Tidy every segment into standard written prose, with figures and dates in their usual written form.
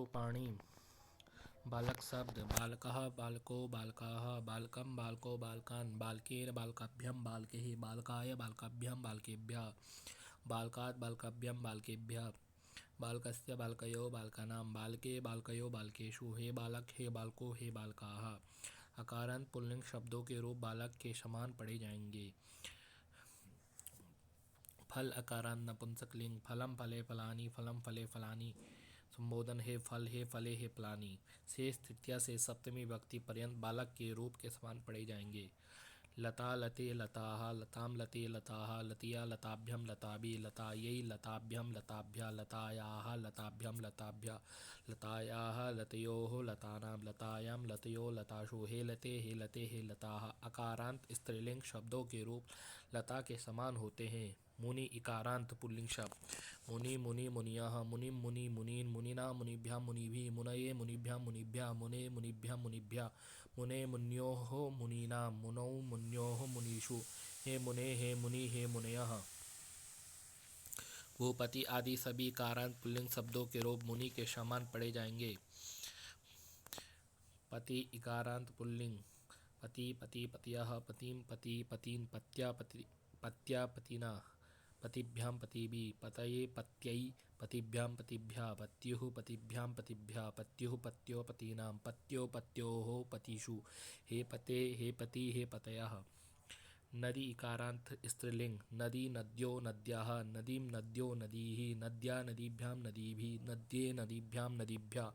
रूपाणि। बालक शब्द बालकः बालको बालकाः बालकं बालको बालकान् बालकेन बालकाभ्यं बालकैः बालकाय बालकाभ्यं बालकेभ्यः बालकात् बालकाभ्यं बालकेभ्यः बालकस्य बालकयो बालकानां बालके बालकयो बालकेषु हे बालक हे बालको हे बालकाः। अकारांत पुल्लिंग शब्दों के रूप बालक के समान पढ़े जाएंगे। फल अकारांत नपुंसकलिंग फलम फले फलानी फलम फले फलानी। संबोधन हे फल हे फले हे फलानी। शेष तृतीया से सप्तमी व्यक्ति पर्यंत बालक के रूप के समान पढ़े जाएंगे। लता लते लताः लताम लते लताः लतिया लताभ्यं लताभि लतायै लताभ्यं लताभ्या लतायाः लताभ्यं लताभ्या लतायाः लतयोः लतानां लतायां लतयो लताशु हे लते हे लताः। अकारांत स्त्रीलिंग शब्दों के रूप लता के समान होते हैं। मुनि इकारांत पुल्लिंग शब्द मुनि मुनि मुनियः मुनिम मुनि मुनीन् मुनिना मुनिभ्यां मुनिभिः मुनये मुनिभ्यां मुनिभ्यः मुने मुनिभ्यां मुनिभ्यः मुने मुन्योः मुनीनां मुनौ मुन्योः मुनीषु हे मुने हे मुनि हे मुनयः। भूपति आदि सभी कारांत पुल्लिंग शब्दों के रूप मुनि के समान पढ़े जाएंगे। पति इकारांत पुल्लिंग पति पति पतयः पतिं पति पतीन् पत्या पत्या पतिना पतिभ्यां पतिभिः पतये पत्यै पतिभ्यां पतिभ्यः पत्युः पतिभ्यां पतिभ्यः पत्युः पत्यो पतीनां पत्यो पत्योः पतिषु हे पते हे पति हे पतयः। नदी इकारांत स्त्रीलिंग नदी नद्यो नद्याः नदीं नद्यो नदीः नद्या नदीभ्यां नदीभिः नद्ये नदीभ्यां नदीभ्यः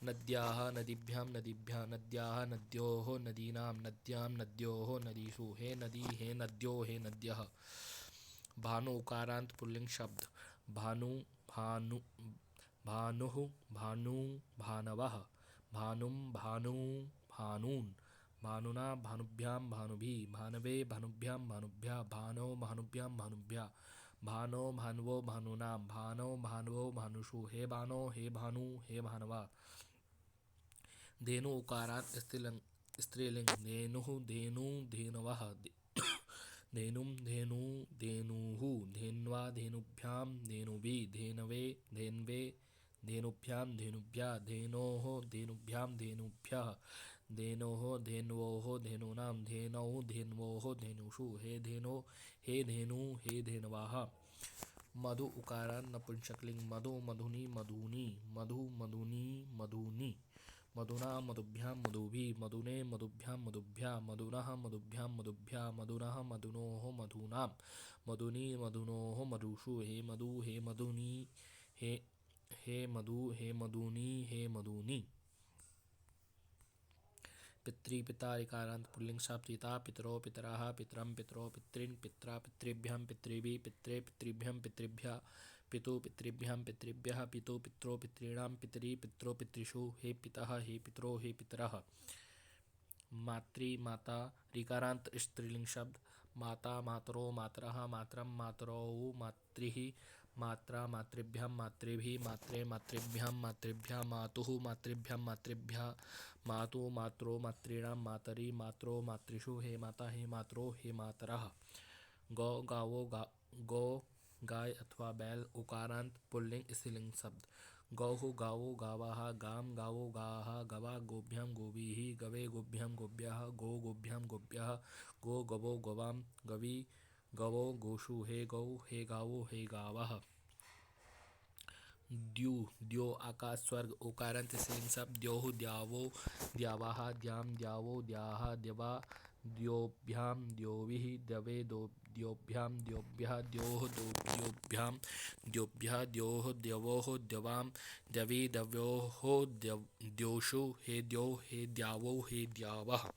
नद्याः नदीभ्यां नदीभ्यः नद्याः नद्योः नदीनां नद्यां नद्योः नदीषु हे नदी हे नद्यो हे नद्यः। भानु उकारांत पुल्लिंग शब्द भानु भानु भानुः भानु भानवः भानुं भानु भानून् भानुना भानुभ्यां भानुभिः भानवे भानुभ्यां भानुभ्यः भानौ भानुभ्यां भानुभ्यः भानो भानुवो भानुनां भानौ भानुवो भानुषु हे बानो हे भानु हे भानवा। धेनु उकारांत स्त्रीलिंग धेनुः धेनु धेनवः धेनुं धेनु धेनुः धेन्वा धेनुभ्यां धेनुभिः धेनवे धेन्वे धेनुभ्यां धेनुभ्यः धेनोः धेनुभ्यां धेनुभ्यः धेनोः धेन्वोः धेनूनां धेनौ धेन्वोः धेनुषु हे धेनो हे धेनु हे धेनवाः। मधु उकारांत नपुंसकलिंग मधु मधुनी मधुनी मधु मधुनी मधुनी मधुना मधुभ्यां मधुभिः मधुने मधुभ्यां मधुभ्यः मधुनः मधुभ्यां मधुभ्यः मधुनः मधुनोः मधूनां मधुनी मधुनोः मधुषु हे मधु हे मधुनी हे मधु हे मधुनी हे मधुनी। पितृ पिता इकारांत पुल्लिंग शब्द पिता पितरो पितरः पितरं पितरो पितॄन् पित्रा पितृभ्यं पितृभिः पित्रे पितृभ्यं पितृभ्यः पितु पितृभ्यं पितृभ्यः पितु पित्रो पितॄणां पितरि पित्रो पितृषु हे पितः हे पितरो हे पितरः। मातृ माता ऋकारांत स्त्रीलिंग शब्द माता मातरो मातरः मातरं मातरौ मातृः मात्रा मातृभ्यां मातृभिः मात्रे मातृभ्यां मातृभ्यः मातुः मातृभ्यां मातृभ्यः मातु मात्रो मातॄणां मातरि मात्रो मातृषु हे माता हे मातरो हे मातरः। गौ गावो गौ गाय अथवा बैल उकारांत पुल्लिंग स्त्रीलिंग शब्द गौः गावो गावाः गां गावो गाः गवा गोभ्यां गोभिः गवे गोभ्यां गोभ्यः गो गोभ्यां गोभ्यः गो गवो गवां गवी गवो गोषु हे गौ हे गावो हे गावः। द्यू द्यो आकाश स्वर्ग उकारांत स्त्रीलिंग शब्द द्योः द्यावो द्यावाः द्यां द्यावो द्याः द्यवा द्योभ्यां द्योभिः द्यवे द्योभ्यां द्योभ्यः द्योः द्योभ्यां द्योभ्यः द्योः द्यवोः द्यवां द्यवी द्यवोः द्योषु हे द्यो हे द्यावो हे द्यावः।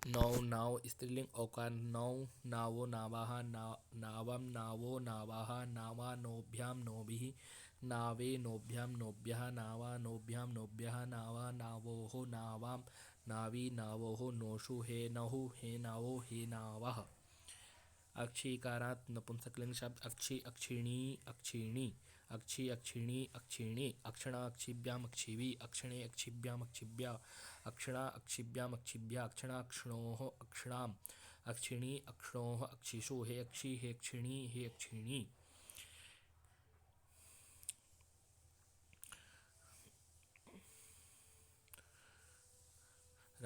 नौ नाव स्त्रीलिंग औकार नौ नावो नावाः नावं नावो नावाः नावा नौभ्यां नौभिः नावे नौभ्यां नौभ्यः नावा नौभ्यां नौभ्यः नावा नावोः नावां नावी नावोः नौषु हे नहुः हे नावो हे नावः। अक्षी इकारांत नपुंसकलिंग शब्द अक्षी अक्षिणी अक्षिणी अक्षी अक्षिणी अक्षिणी अक्षणा अक्षिभ्याम अक्षिभिः अक्षणे अक्षिभ्याम अक्षिभ्यः अक्षणा अक्षिभ्याम अक्षिभ्यः अक्षणा अक्षणोः अक्षणाम् अक्षिणी अक्षणोः अक्षिषु हे अक्षी हे अक्षिणी हे अक्षिणी।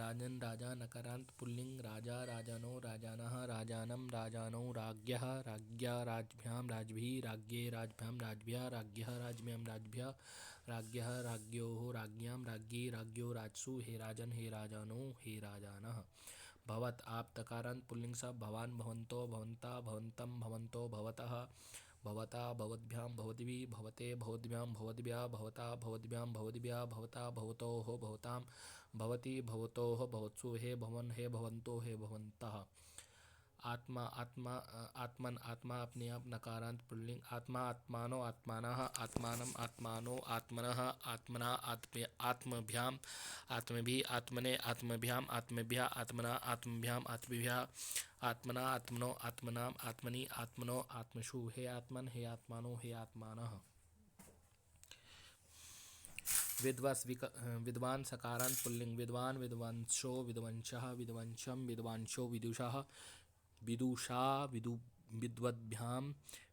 राजन् राजा नकारांत पुल्लिंग राजा राजानो राजानः राजानं राजानौ राज्ञः राज्ञा राज्ञां राज्ञी राज्ञे राज्ञां राज्ञः राज्ञः राज्ञां राज्ञः राज्ञः राज्ञोः राज्ञां राज्ञी राज्ञो राजसु हे राजन् हे राजानो हे राजानः। भवत आप तकारांत पुल्लिंग सा भवान भवंतो भवंता भवंतं भवंतो भवतः भवता भवद्भ्यां भवद्भिः भवते भवद्भ्यां भवद्भ्यः भवता भवद्भ्यां भवद्भ्यः भवता भवतोः भवतां भवति भवतोः भवत्सु हे भवन हे भवन्तो हे भवन्तः। आत्मा आत्मा आत्मन आत्मा अपने आप नकारांत पुल्लिंग आत्मा आत्मानो आत्मानः आत्मानम आत्मानो आत्मनः आत्मना आत्मभ्याम आत्मभिः आत्मने आत्मभ्याम आत्मभ्यः आत्मना आत्मभ्याम आत्मभ्यः आत्मना आत्मनो आत्मनाम आत्मनि आत्मनो आत्मषु हे आत्मन हे आत्मानो हे आत्मानः। विद्वान सकारांत पुल्लिंग विद्वान विद्वांसो विद्वंसः विद्वंसं विद्वांसो विदुषः विदुषा विद्वद्भ्यां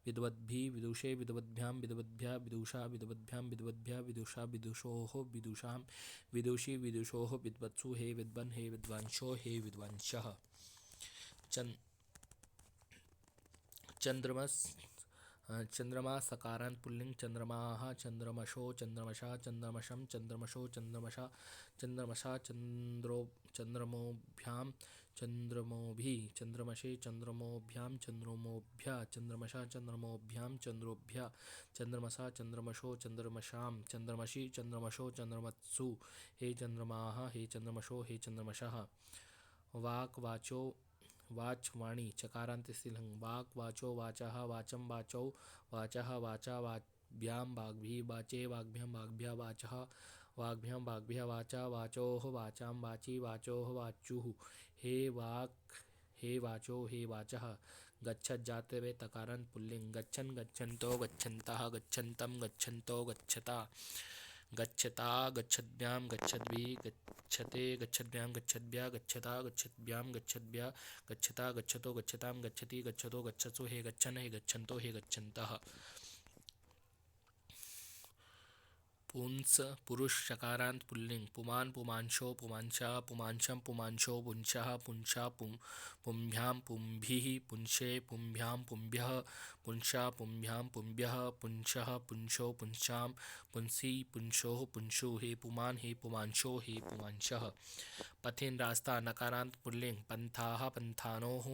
विद्वद्भिः विदुषे विद्वद्भ्यां विद्वद्भ्यः विदुषा विद्वद्भ्यां विद्वद्भ्यः विदुषा विदुषोः विदुषां विदुषी विदुषोः विद्वत्सु हे विद्वन् हे विद्वांसो हे विद्वांसः। चंद्रमा सकारांत पुल्लिंग चंद्रमाः चंद्रमशो चंद्रमशा चंद्रमशं चंद्रमशो चंद्रमशा चंद्रमशा चंद्रमोभ्यां चंद्रमोभिः चंद्रमशे चंद्रमोभ्यां चंद्रमोभ्यः चंद्रमशा चंद्रमोभ्यां चंद्रोभ्यः चंद्रमसा चंद्रमशो चंद्रमशां चंद्रमशि चंद्रमशो चंद्रमत्सु हे चंद्रमाः हे चंद्रमशो हे चंद्रमशः। वाक् वाचो वाच वाणी चकारांत स्त्रीलिंग वाक् वाचो वाचः वाचं वाचौ वाचः वाचा वाग्भ्यां वाग्भिः वाचे वाग्भ्यां वाग्भ्यः वाचः वाग्भ्यां वाग्भ्यः वाचा वाचोः वाचां वाची वाचोः वाचुः हे वाक् हे वाचो हे वाचः। गच्छत् जाते वे तकारांत पुल्लिंग गच्छन् गच्छन्तो गच्छन्तः गच्छन्तं गच्छन्तो गच्छता गच्छता गच्छद्भ्यां गच्छद्भिः गच्छते गच्छद्भ्यां गच्छद्भ्यः गच्छता गच्छद्भ्यां गच्छद्भ्यः गच्छता गच्छतो गच्छतां गच्छति गच्छतो गच्छत्सु हे गच्छन् हे गच्छन्तो हे गच्छन्तः। पुंस पुरुष शकारांत पुल्लिंग पुमान् पुमांशो पुमांशा पुमांशं पुमांशो पुंशः पुंशा पुंभ्यां पुंभिः पुंशे पुंभ्यां पुंभ्यः पुंशा पुंभ्यां पुंभ्यः पुंशः पुंशो पुंशां पुंसी पुंशोः पुंशु हे पुमान् हे पुमांशो हे पुमांशः। पथिन रास्ता नकारांत पुल्लिंग पंथाः पंथानोः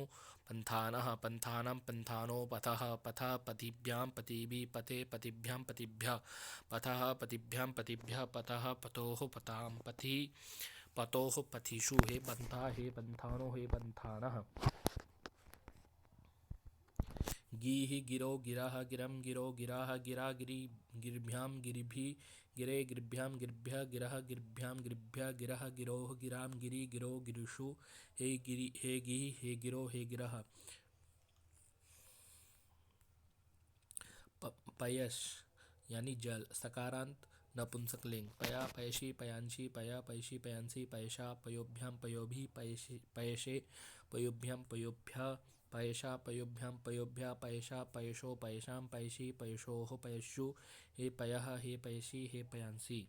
पंथानः पंथानं पंथानो पथः पथः पथिभ्यां पथिभिः पथे पथिभ्यां पथिभ्यः पथः पथिभ्यां पथिभ्यः पथः पथोः पथां पथि पतोः पथिषु हे पंथा हे पंथानो हे पंथानः। गिः गिरो गिरः गिरं गिरो गिराः गिरा गिरि गिर्भ्यां गिरिभिः गिरे गिर्भ्यां गिर्भ्यः गिरः गिर्भ्यां गिरिभ्यः गिरः गिरोः गिरां गिरि गिरो गिरिषु हे गिरि हे गिः हे गिरो हे गिरः। पयश यानी जल सकारांत नपुंसकलिंग पया पयशी पयांशी पया पयशी पयांसी पयशा पयोभ्यां पयोभिः पयशे पयोभ्यां पयोभ्यः पयशा पयोभ्यां पयोभ्यः पयशा पयशो पयशां पयशी पयशोः पयशु हे पयः हे पयशी हे पयांसी।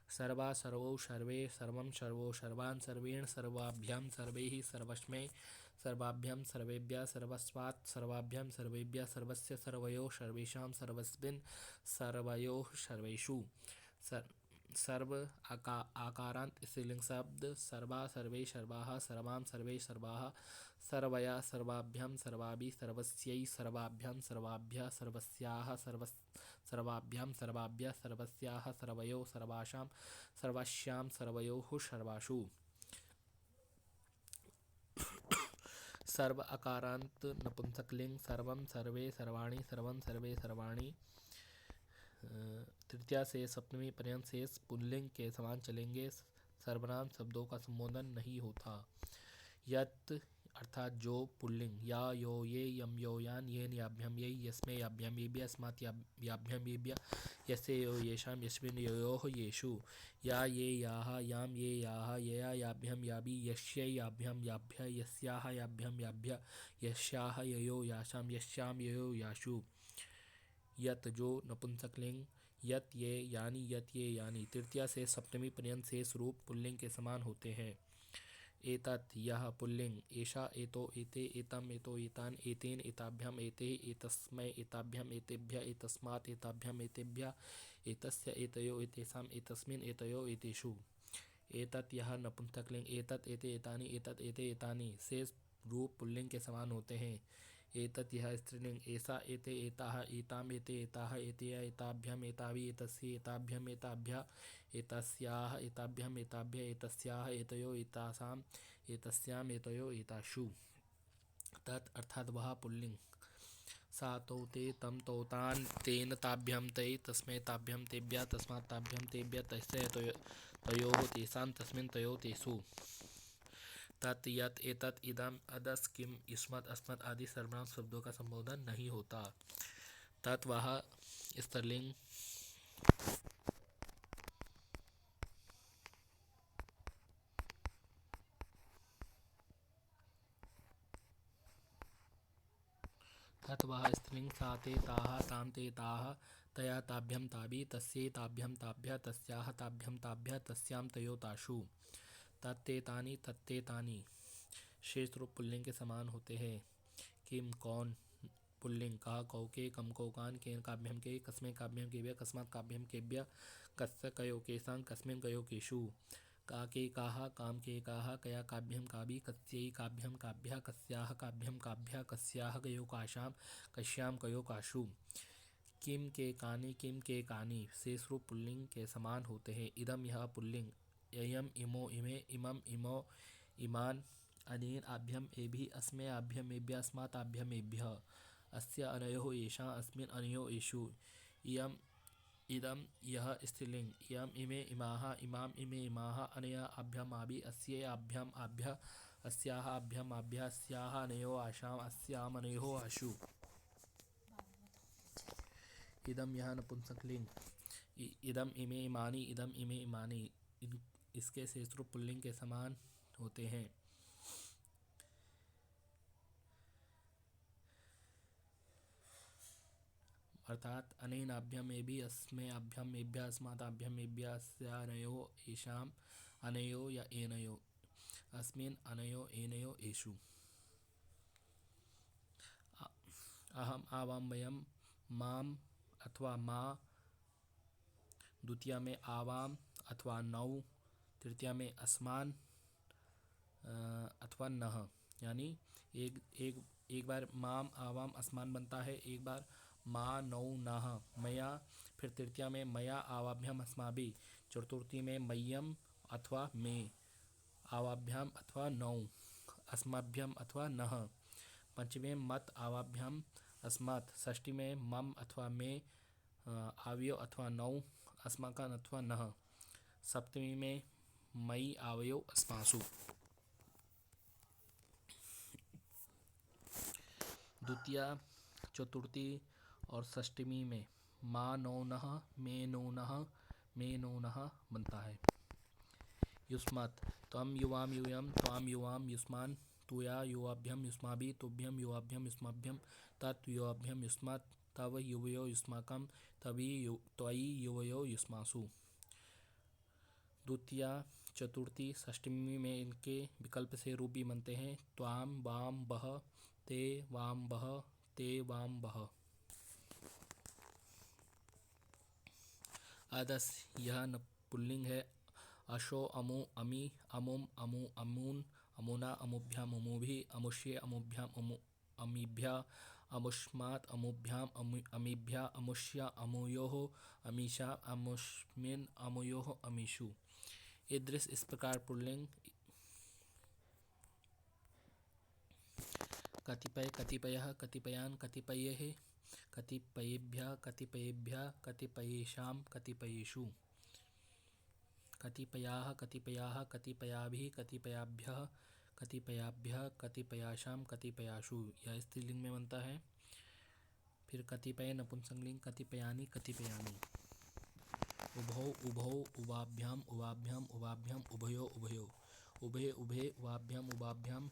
सर्वा सर्वौ सर्वे सर्वं सर्वो सर्वान् सर्वेण सर्वाभ्यां सर्वैः सर्वस्मै सर्वाभ्यां सर्वेभ्यः सर्वस्मात् सर्वाभ्यां सर्वेभ्यः सर्वस्य सर्वयोः सर्वेषां सर्वस्मिन् सर्वयोः सर्वेषु। सर्व आकारांत स्त्रीलिंग शब्द सर्वा सर्वे सर्वाः सर्वां सर्वे सर्वाः सर्वया सर्वाभ्यां सर्वाभि सर्वस्यै सर्वाभ्यां सर्वाभ्यः सर्वस्याः सर्वाभ्यां सर्वाभ्यः सर्वस्याः सर्वयोः सर्वासां सर्वस्यां सर्वयोः सर्वासु। सर्व अकारांत नपुंसकलिंग सर्वं सर्वे सर्वाणि सर्वं सर्वे सर्वाणि तृतीया से सप्तमी पर्यंत शेष पुल्लिंग के समान चलेंगे। सर्वनाम शब्दों का संबोधन नहीं होता। यत अर्थात जो पुल्लिंग या यो ये यम यो यान येन याभ्यम ये यस्मै याभ्यम येभ्यः अस्मात् याभ्यम येभ्यः यस्य यो येषां यस्मिन् योयोः येषु या ये याः याम ये याः यया याभ्यम याभि यस्यै याभ्यम याभ्य यस्याः याभ्यम याभ्य यस्याः ययो यासां यस्यां ययो यासु। यत जो नपुंसकलिंग यत ये यानी तृतीया से सप्तमी पर्यंत शेष रूप पुल्लिंग के समान होते हैं। एतत् यह पुल्लिंग, एषा एतो एते एतम एतो एतान एतेन एताभ्याम एते एतस्मै एताभ्याम एतेभ्य एतस्मात् एताभ्याम एतेभ्य एतस्य एतयो एतेषाम एतस्मिन् एतयो एतेषु। एतत् यह नपुंसकलिंग, एतत् एते एतानि एतत् एते एतानि से रूप पुल्लिंग के समान होते हैं। एतत् यह स्त्रीलिंग, एषा एते एताः एताम एते एताः एतया एताभ्याम एताभि एतस्य एताभ्याम एताभ्य एतस्याः एताभ्याम एताभ्य एतस्याः एतयो एतासाम एतस्याम एतयो एतासु। तत् अर्थात वह पुल्लिंग। सा तौ ते तम तौ तान तेन ताभ्याम तै तस्मै ताभ्याम तेभ्यः तस्मात् ताभ्याम तेभ्यः तस्य तयोः तेषां तस्मिन् तयोः तेषु। तत् यत् एतत् इदम् अदस् किम इस्मत् अस्मत् आदि सर्वनाम शब्दों का संबोधन नहीं होता। तत् वह स्त्रीलिंग। तत् वह स्त्रीलिंग, सा ते ताः तां ते ताः तया ताभ्यं ताभि तस्यै ताभ्यं ताभ्यः तस्याः ताभ्यं ताभ्यः तस्यां तयो तासु। तत्ते तानि तत्ते तानि शेष रूप पुल्लिंग के समान होते हैं। किम कौन पुल्लिंग, कहा कौके कम कौकान केन काभ्यम के कस्मै काभ्यम केभ्य कस्मात् काभ्यम केभ्य कस्य कयो केषां कस्मिन् कयो केषु। का के काहा काम के काहा कया काभ्यम काभि कस्यै काभ्यम काभ्यः कस्याः काभ्यम काभ्यः कस्याः कयो काशां कस्याम कयो काशु। किम के कानि शेष रूप पुल्लिंग के समान होते हैं। इदम यह पुल्लिंग, अयम इमो इमे इमम इमो इमान अनेन आभ्यम एभि अस्मै आभ्यम एभ्य अस्मात् आभ्यम एभ्यः अस्य अनयोः एषां अस्मिन् अनयोः एषु। इयम् इदं यह स्त्रीलिंग, इयम इमे इमाः इमाम इमे इमाः अनया आभ्याम आभि अस्यै आभ्याम आभ्यः अस्याः आभ्याम आभ्यः अस्याः अनयोः आशाम् अस्याम अनयोः आशु। इदम यह नपुंसकलिंग, इदम इमे इमानि इदम इमे इमानि इसके शेष रूप पुल्लिंग के समान होते हैं। अर्थात अनेनाभ्याम एभि अस्मै आभ्याम एभ्यः अस्मात् आभ्याम एभ्यः अस्यानयोः एषाम् अनयोः या एनयोः अस्मिन् अनयोः एनयोः एषु। अहम आवाम वयम माम अथवा माँ, द्वितीय में आवाम अथवा नौ, तृतीय में अस्मान अथवा नह। यानी एक बार माम आवाम अस्मान बनता है, एक बार माँ नौ नह मया, फिर तृतीया में मया आवाभ्याम अस्माभि, चतुर्थी में मय्यम अथवा में आवाभ्याम अथवा नौ अस्माभ्याम अथवा नह, पंचमी में मत आवाभ्याम अस्मत्, षष्ठी में मम अथवा में आवयो अथवा नौ अस्माकन अथवा नह, सप्तमी में मई आवयो अस्मासु। द्वितीया, चतुर्थी और षष्टमी में माँ नौ नह में नौ नह में नौ नह बनता है। युष्मत्, त्वम युवाम यूयम त्वाम युवाम युष्मान, तुया युवाभ्यम युष्माभि तुभ्यम युवाभ्यम युष्माभ्यम तत् युवाभ्यम युष्मत्, तव युवयो युष्माकं त्वयि युवयो युष्मासु। द्वितीया, चतुर्थी, षष्टमी में इनके विकल्प से रूप भी बनते हैं। त्वाम वाम बह, ते वाम बह, ते वाम बह। आदस, यह पुल्लिंग है। अशो अमु अमी अमुम अमु अमून अमुना अमुभ्याम अमुभि अमुष्ये अमुभ्याम अमीभ्या अमुष्मात् अमुभ्याम अमीभ्या अमुष्या अमुयोः अमीशा अमुष्मिन् अमुयोः अमीषु। ईदृश इस प्रकार पुल्लिंग कतिपय कतिपयः कतिपयान् कतिपयैः कतिपयेभ्यः कतिपयेभ्यः कतिपयेषां कतिपयेषु। कतिपयाः कतिपयाः कतिपयाभिः कतिपयाभ्यः कतिपयाभ्यः कतिपयाशां कतिपयाशु, यह स्त्रीलिंग में बनता है। फिर कतिपय नपुंसकलिंग, कतिपयानि कतिपयानि। उभौ उभौ उभाभ्याम उभाभ्याम उभाभ्याम उभयो उभयो, उभे उभे उभाभ्याम उभाभ्याम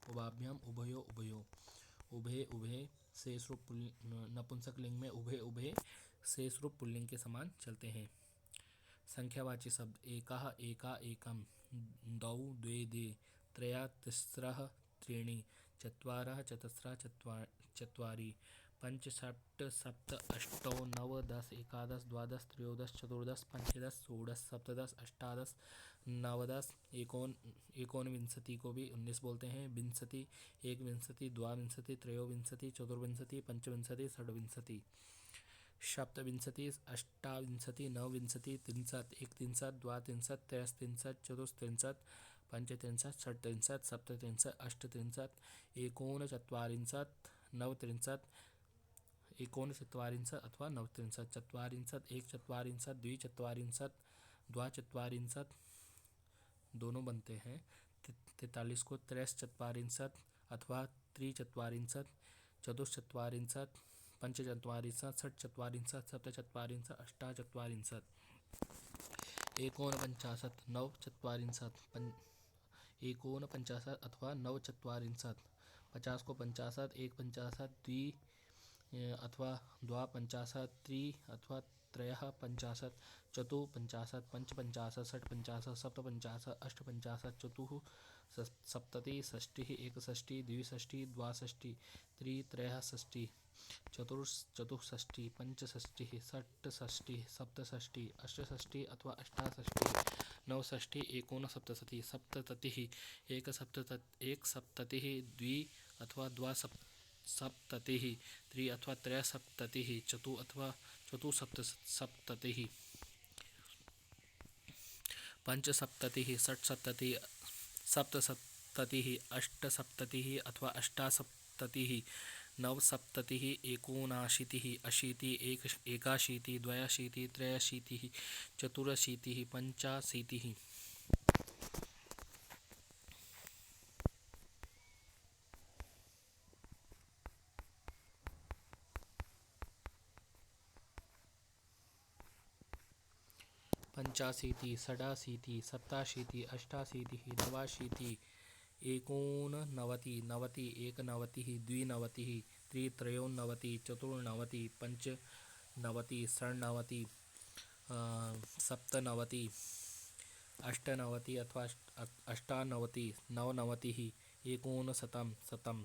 उभाभ्याम उभयो उभयो, उभे उभे शेष रूप नपुंसकलिंग में उभे उभे शेष रूप पुल्लिंग के समान चलते हैं। संख्यावाची शब्द एकाः एका एकम, द्वौ द्वे द्वे, त्रयः तिस्रः त्रीणि चत्वारः चतस्रः चत्वारि पञ्च षट् सप्त अष्टौ नव दश एकादश द्वादश त्रयोदश चतुर्दश पञ्चदश षोडश सप्तदश अष्टादश नवदश एकोनविंशति को भी 19 बोलते हैं। विंशति एकविंशति द्वाविंशति त्रयोविंशति चतुर्विंशति पंचविंशति षड्विंशति सप्तविंशति अष्टाविंशति नवविंशति त्रिंशत् एकत्रिंशत् द्वात्रिंशत् त्रयस्त्रिंशत् चतुस्त्रिंशत् पञ्चत्रिंशत् षट्त्रिंशत् सप्तत्रिंशत् अष्टत्रिंशत् एकोनचत्वारिंशत् नवत्रिंशत् एकोनचत्वारिंशत् अथवा नवत्रिंशत् चत्वारिंशत् एकचत्वारिंशत् द्विचत्वारिंशत् द्वाचत्वारिंशत् दोनों बनते हैं। 43 को त्रयश्चत्वारिंशत् अथवा त्रिचत्वारिंशत् चतुश्चत्वारिंशत् पंचचत्वारिंशत् षट्चत्वारिंशत् सप्तचत्वारिंशत् अष्टाचत्वारिंशत् एकोनपञ्चाशत् नवचत्वारिंशत् एकोनपञ्चाशत् अथवा नवचत्वारिंशत् 50 को 50 एकपञ्चाशत् द्वि अथवा द्वापञ्चाशत् त्रि अथवा त्रयः पञ्चाशत् चतुःपञ्चाशत् पञ्चपञ्चाशत् षट्पञ्चाशत् सप्तपञ्चाशत् अष्टपञ्चाशत् चतुःसप्ततिः षष्टिः एकषष्टिः द्विषष्टिः द्वाषष्टिः त्रित्रयःषष्टिः चतुःषष्टिः पञ्चषष्टिः षट्षष्टिः सप्तषष्टिः अष्टषष्टिः अथवा अष्टाषष्टिः नवषष्टिः एकोनसप्ततिः सप्ततिः एकसप्ततिः द्वि अथवा द्वासप्ततिः त्रि अथवा त्रयसप्ततिः चतु अथवा चतुःसप्ततिः पंचसप्ततिः षट्सप्ततिः सप्तसप्ततिः अष्टसप्ततिः अथवा अष्टासप्ततिः नवसप्ततिः एकोनाशीतिः अशीतिः एकाशीतिः द्व्यशीतिः त्रयाशीतिः चतुरशीतिः पञ्चाशीतिः पंचाशीतिः षडाशीतिः सप्ताशीतिः अष्टाशीतिः नवाशीतिः एकोननवतिः नवतिः एकनवतिः द्विनवतिः त्रित्रयोनवतिः चतुर्नवतिः पञ्चनवतिः षण्णवतिः सप्तनवतिः अष्टनवतिः अथवा अष्टानवतिः नवनवतिः एकोनशतं शतं